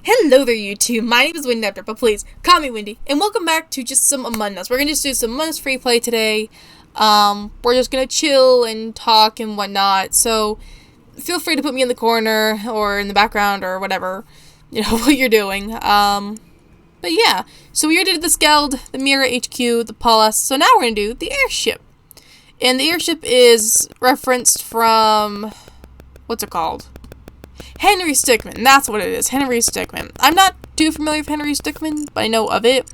Hello there, YouTube. My name is Windy, but please call me Windy. And welcome back to just some Among Us. We're gonna just do some Among Us free play today. We're just gonna chill and talk and whatnot. So feel free to put me in the corner or in the background or whatever, what you're doing. But yeah. So we already did the Skeld, the Mira HQ, the Paulus. So now we're gonna do the airship. And the airship is referenced from, what's it called? Henry Stickman, that's what it is, Henry Stickman. I'm not too familiar with Henry Stickman, but I know of it.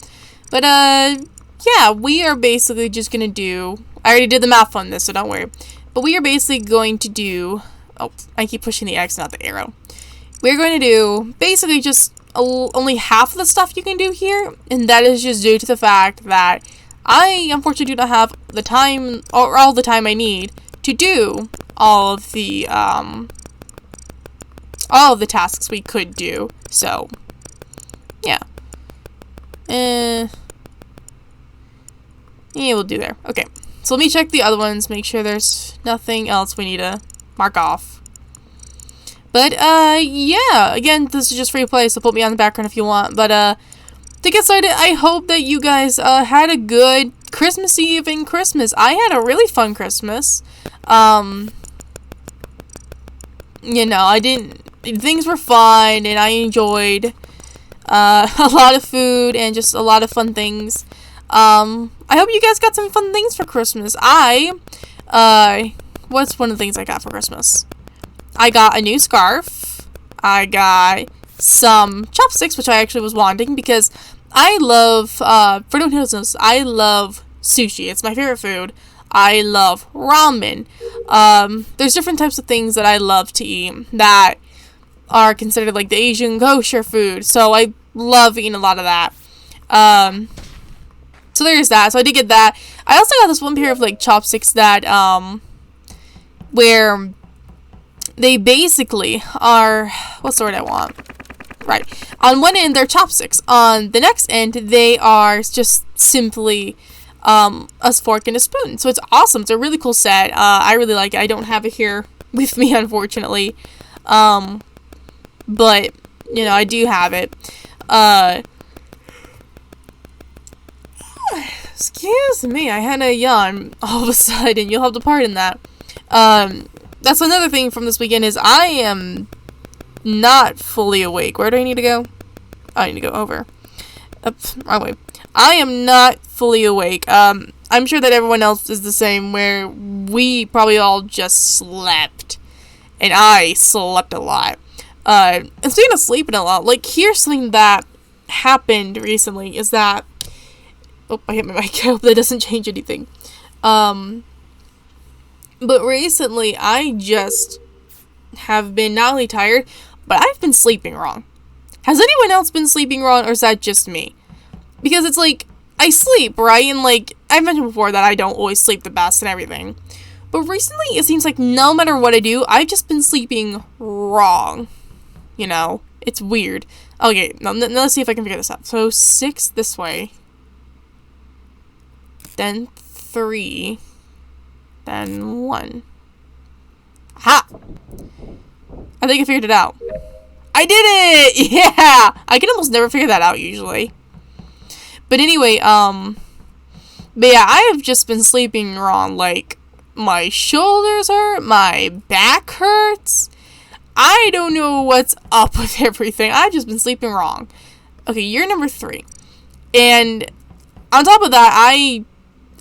But, yeah, we are basically just gonna do, I already did the math on this, so don't worry. But we are basically going to do, oh, I keep pushing the X, not the arrow. We're going to do, basically just only half of the stuff you can do here, and that is just due to the fact that I, unfortunately, do not have the time, or all the time I need to do all of the tasks we could do. So, yeah. Yeah, we'll do there. Okay. So let me check the other ones, make sure there's nothing else we need to mark off. But, yeah. Again, this is just free play, so put me on the background if you want. But, to get started, I hope that you guys, had a good Christmas Eve and Christmas. I had a really fun Christmas. Things were fun, and I enjoyed a lot of food and just a lot of fun things. I hope you guys got some fun things for Christmas. What's one of the things I got for Christmas? I got a new scarf. I got some chopsticks, which I actually was wanting because I love, for anyone who knows, I love sushi. It's my favorite food. I love ramen. There's different types of things that I love to eat that are considered like the Asian kosher food. So I love eating a lot of that. So there's that. So I did get that. I also got this one pair of like chopsticks that, where they basically are, what's the word I want? Right. On one end, they're chopsticks. On the next end, they are just simply a fork and a spoon. So it's awesome. It's a really cool set. I really like it. I don't have it here with me, unfortunately. But, I do have it. Excuse me, I had a yawn all of a sudden. You'll have to pardon that. That's another thing from this weekend is I am not fully awake. Where do I need to go? Oh, I need to go over. Oops, wrong way. I am not fully awake. I'm sure that everyone else is the same, where we probably all just slept. And I slept a lot. And speaking of sleeping a lot, like, here's something that happened recently, is that, oh, I hit my mic, I hope that doesn't change anything. But recently, I just have been not only tired, but I've been sleeping wrong. Has anyone else been sleeping wrong, or is that just me? Because it's like, I sleep, right? And like, I've mentioned before that I don't always sleep the best and everything. But recently, it seems like no matter what I do, I've just been sleeping wrong. It's weird. Okay, now let's see if I can figure this out. So 6 this way. Then 3. Then 1. Ha! I think I figured it out. I did it! Yeah! I can almost never figure that out usually. But anyway, but yeah, I have just been sleeping wrong. Like, my shoulders hurt, my back hurts. I don't know what's up with everything. I've just been sleeping wrong. Okay, you're number 3. And on top of that,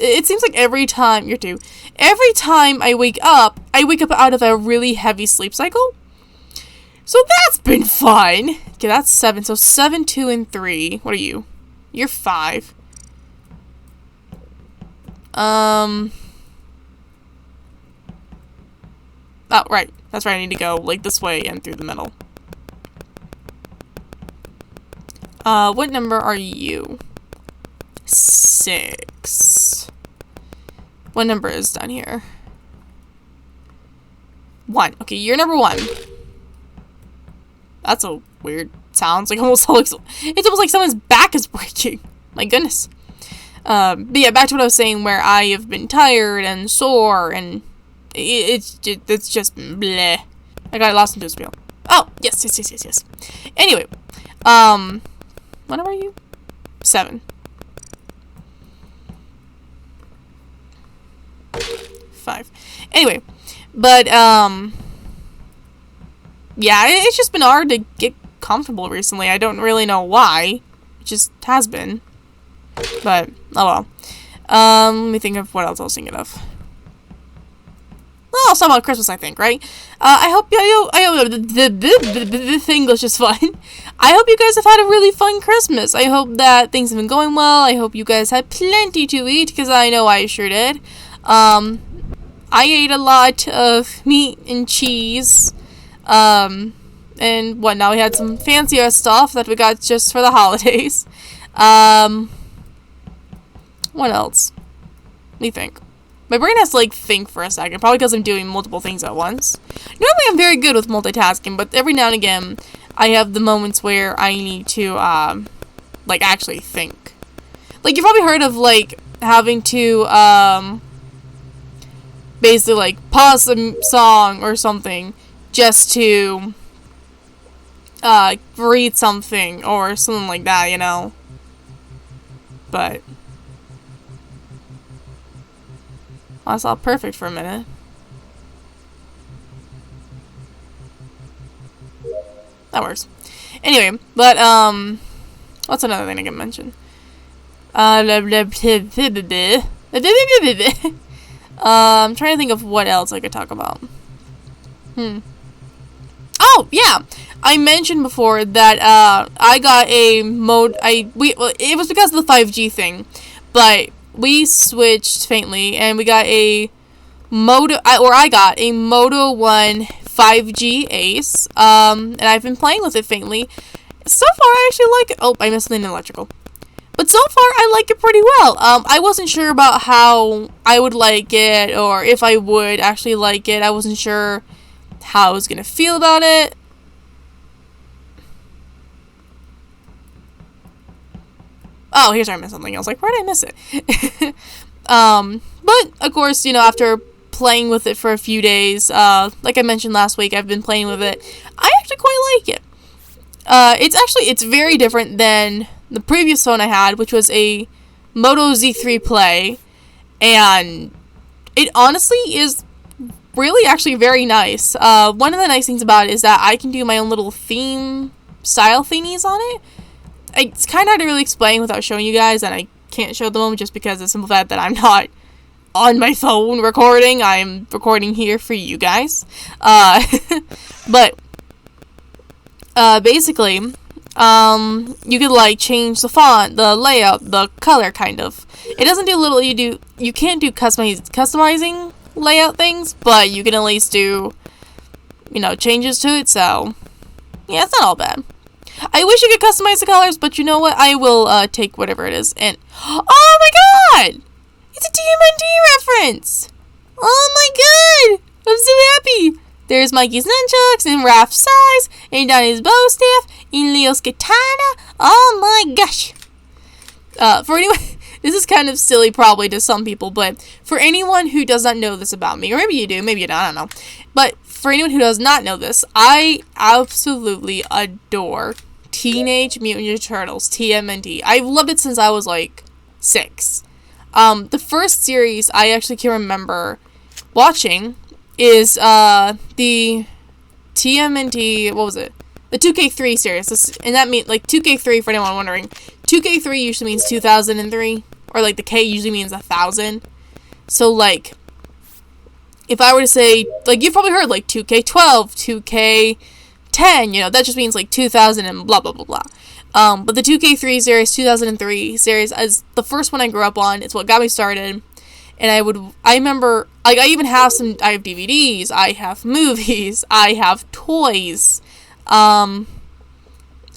it seems like every time, you're 2, every time I wake up out of a really heavy sleep cycle. So that's been fun. Okay, that's 7. So 7, 2, and 3. What are you? You're 5. Oh, right. That's right. I need to go, like, this way and through the middle. What number are you? 6. What number is down here? 1. Okay, you're number 1. That's a weird sound. It's almost like someone's back is breaking. My goodness. But yeah, back to what I was saying, where I have been tired and sore, and it's just bleh. I got lost into a spiel. Oh, yes. Anyway, what number are you? 7. 5. Anyway, but, yeah, it's just been hard to get comfortable recently. I don't really know why. It just has been. But, oh well. Let me think of what else I was thinking of. Well, it's about Christmas, I think, right? I hope the English is fun. I hope you guys have had a really fun Christmas. I hope that things have been going well. I hope you guys had plenty to eat, because I know I sure did. I ate a lot of meat and cheese. And whatnot. We had some fancier stuff that we got just for the holidays. What else? Let me think. My brain has to, like, think for a second. Probably because I'm doing multiple things at once. Normally, I'm very good with multitasking, but every now and again, I have the moments where I need to, like, actually think. Like, you've probably heard of, like, having to, basically, like, pause the song or something just to, read something or something like that, you know? But that's all perfect for a minute. That works. Anyway, but, what's another thing I can mention? I'm trying to think of what else I could talk about. Oh, yeah! I mentioned before that, I got a it was because of the 5G thing, but we switched faintly, and we got I got a Moto 1 5G Ace, and I've been playing with it faintly. So far, I actually like it. Oh, I missed something electrical. But so far, I like it pretty well. I wasn't sure about how I would like it, or if I would actually like it. I wasn't sure how I was gonna feel about it. Oh, here's where I missed something. I was like, where did I miss it? But, of course, you know, after playing with it for a few days, like I mentioned last week, I've been playing with it. I actually quite like it. It's very different than the previous phone I had, which was a Moto Z3 Play, and it honestly is really actually very nice. One of the nice things about it is that I can do my own little style thingies on it. It's kind of hard to really explain without showing you guys, and I can't show them just because of the simple fact that I'm not on my phone recording. I'm recording here for you guys. But basically, you could like change the font, the layout, the color, kind of. It doesn't do you can't do customizing layout things, but you can at least do, you know, changes to it. So yeah, it's not all bad. I wish you could customize the colors, but you know what? I will take whatever it is. And oh my god! It's a TMNT reference! Oh my god! I'm so happy! There's Mikey's nunchucks, and Raph's size, and Donnie's bow staff, and Leo's katana. Oh my gosh! For anyone, this is kind of silly probably to some people, but for anyone who does not know this about me, or maybe you do, maybe you don't, I don't know. But for anyone who does not know this, I absolutely adore Teenage Mutant Ninja Turtles, TMNT. I've loved it since I was like 6. The first series I actually can remember watching is the TMNT, what was it? The 2K3 series. And that means, like, 2K3, for anyone wondering, 2K3 usually means 2003, or like the K usually means 1000. So like, if I were to say, like, you've probably heard like 2K12, 2K10, you know, that just means like 2000 and blah blah blah blah. But the 2K3 series, 2003 series, is the first one I grew up on. It's what got me started. And I remember, like, I have DVDs, I have movies, I have toys, I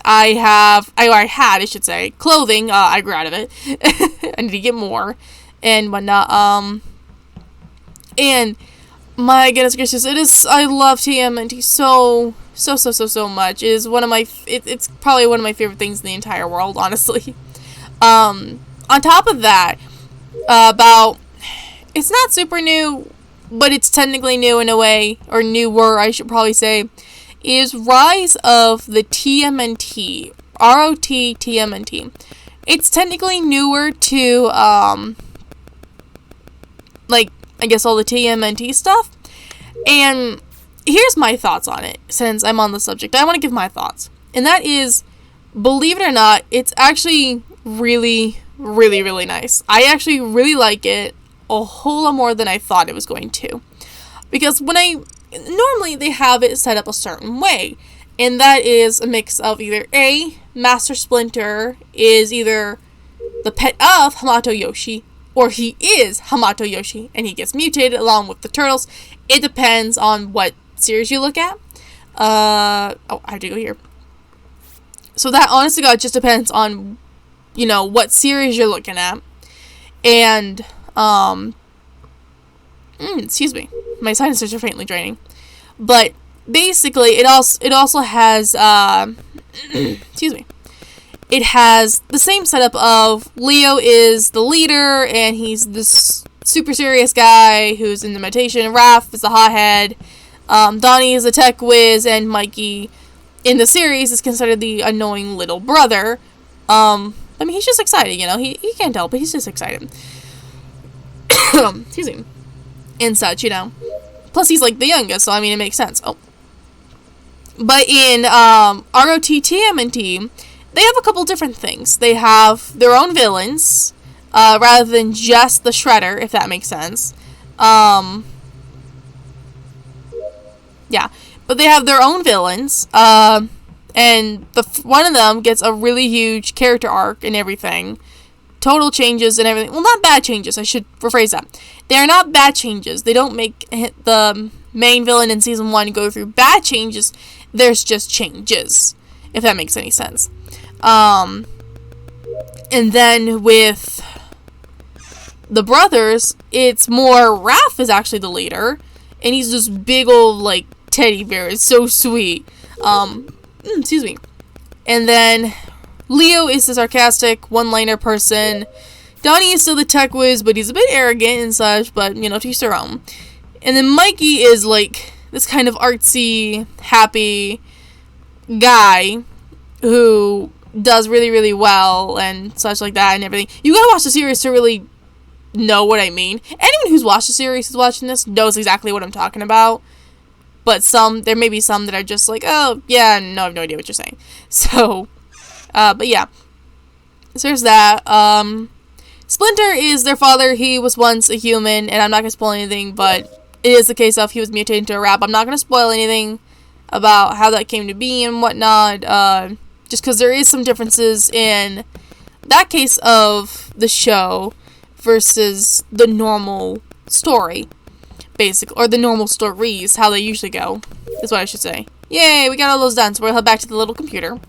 had clothing, I grew out of it. I need to get more, and whatnot, and my goodness gracious, I love TMNT so much. It is one of my, it's probably one of my favorite things in the entire world, honestly. On top of that, it's not super new, but it's technically new in a way, or newer, I should probably say, is Rise of the TMNT. ROT-TMNT. It's technically newer to, like, I guess all the TMNT stuff. And here's my thoughts on it, since I'm on the subject. I want to give my thoughts. And that is, believe it or not, it's actually really, really, really nice. I actually really like it a whole lot more than I thought it was going to. Because normally they have it set up a certain way. And that is a mix of either A, Master Splinter is either the pet of Hamato Yoshi, or he is Hamato Yoshi, and he gets mutated along with the turtles. It depends on what series you look at. I have to go here. So that, honest to God, just depends on, what series you're looking at. And, excuse me. My sinuses are faintly draining. But, basically, it also has, excuse me. It has the same setup of Leo is the leader, and he's this super serious guy who's in the meditation. Raph is the hothead. Donnie is a tech whiz, and Mikey, in the series, is considered the annoying little brother. He's just excited, He can't tell, but he's just excited. Excuse me. And such, Plus, he's, like, the youngest, so, it makes sense. Oh. But in, ROT-TMNT, they have a couple different things. They have their own villains, rather than just the Shredder, if that makes sense. Yeah. But they have their own villains, and one of them gets a really huge character arc and everything. Total changes and everything. Well, not bad changes, I should rephrase that. They are not bad changes. They don't make the main villain in Season 1 go through bad changes. There's just changes, if that makes any sense. And then with the brothers, it's more Raph is actually the leader, and he's this big old, like, teddy bear. It's so sweet. Excuse me. And then Leo is the sarcastic, one-liner person. Donnie is still the tech whiz, but he's a bit arrogant and such, but, to each their own. And then Mikey is, like, this kind of artsy, happy guy who does really, really well and such like that and everything. You gotta watch the series to really know what I mean. Anyone who's watched the series who's watching this knows exactly what I'm talking about. But there may be some that are just like, oh, yeah, no, I have no idea what you're saying. So, but yeah. So there's that. Splinter is their father. He was once a human, and I'm not gonna spoil anything, but it is the case of he was mutated into a rat. I'm not gonna spoil anything about how that came to be and whatnot, just because there is some differences in that case of the show versus the normal story, basically, or the normal stories, how they usually go, is what I should say. Yay, we got all those done, so we'll head back to the little computer.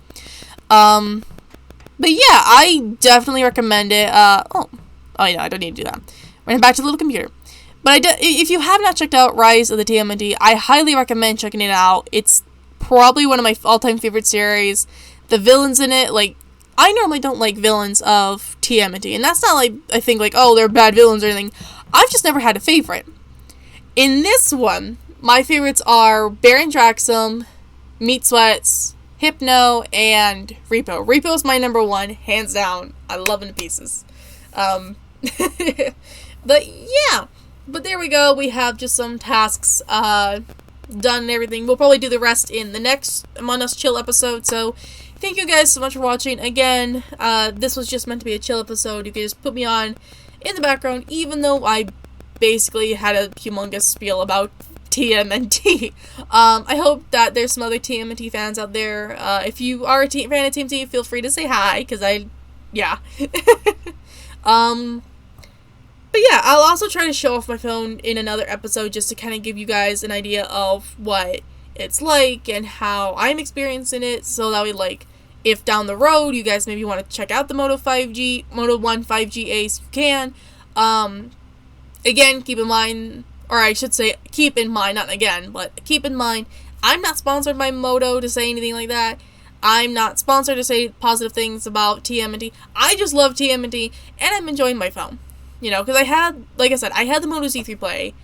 But yeah, I definitely recommend it. Oh yeah, I don't need to do that. We're heading back to the little computer. But if you have not checked out Rise of the TMNT, I highly recommend checking it out. It's probably one of my all-time favorite series. The villains in it, like, I normally don't like villains of TMNT, and that's not like, I think, like, oh, they're bad villains or anything. I've just never had a favorite. In this one, my favorites are Baron Draxum, Meat Sweats, Hypno, and Repo. Repo is my number one, hands down. I love him to pieces. But yeah. But there we go. We have just some tasks done and everything. We'll probably do the rest in the next Among Us Chill episode. So thank you guys so much for watching. Again, this was just meant to be a chill episode. You can just put me on in the background, even though I basically had a humongous spiel about TMNT. I hope that there's some other TMNT fans out there. If you are a fan of TMNT, feel free to say hi, because yeah. But yeah, I'll also try to show off my phone in another episode just to kind of give you guys an idea of what it's like and how I'm experiencing it, so that way, like, if down the road you guys maybe want to check out the Moto 1 5G Ace, you can. Again, keep in mind, or I should say keep in mind, not again, but keep in mind, I'm not sponsored by Moto to say anything like that. I'm not sponsored to say positive things about TMNT. I just love TMNT, and I'm enjoying my phone. Because I had, like I said, I had the Moto Z3 Play,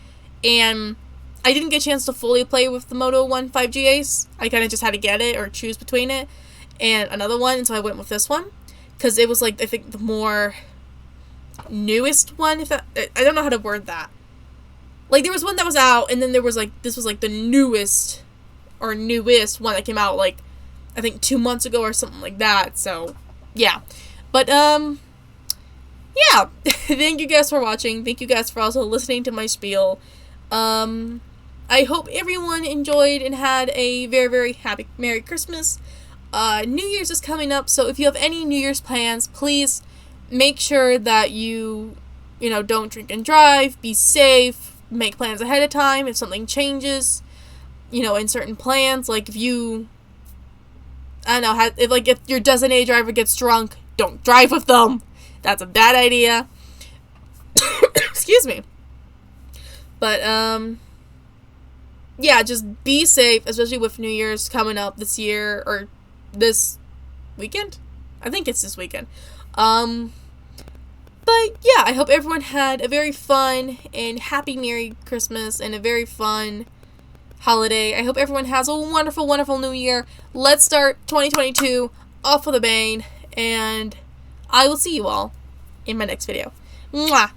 and I didn't get a chance to fully play with the Moto 1 5G Ace. I kind of just had to get it or choose between it and another one, and so I went with this one because it was like, I think, the more newest one. If that, I don't know how to word that. Like, there was one that was out, and then there was like, this was like the newest one that came out like, I think 2 months ago or something like that. So yeah, but yeah. Thank you guys for watching. Thank you guys for also listening to my spiel. I hope everyone enjoyed and had a very, very happy Merry Christmas. New Year's is coming up, so if you have any New Year's plans, please make sure that you don't drink and drive, be safe, make plans ahead of time if something changes, in certain plans. Like, if you, I don't know, if your designated driver gets drunk, don't drive with them. That's a bad idea. Excuse me. But, yeah, just be safe, especially with New Year's coming up this year, or this weekend? I think it's this weekend. But yeah, I hope everyone had a very fun and happy Merry Christmas and a very fun holiday. I hope everyone has a wonderful, wonderful New Year. Let's start 2022 off with a bang, and I will see you all in my next video. Mwah!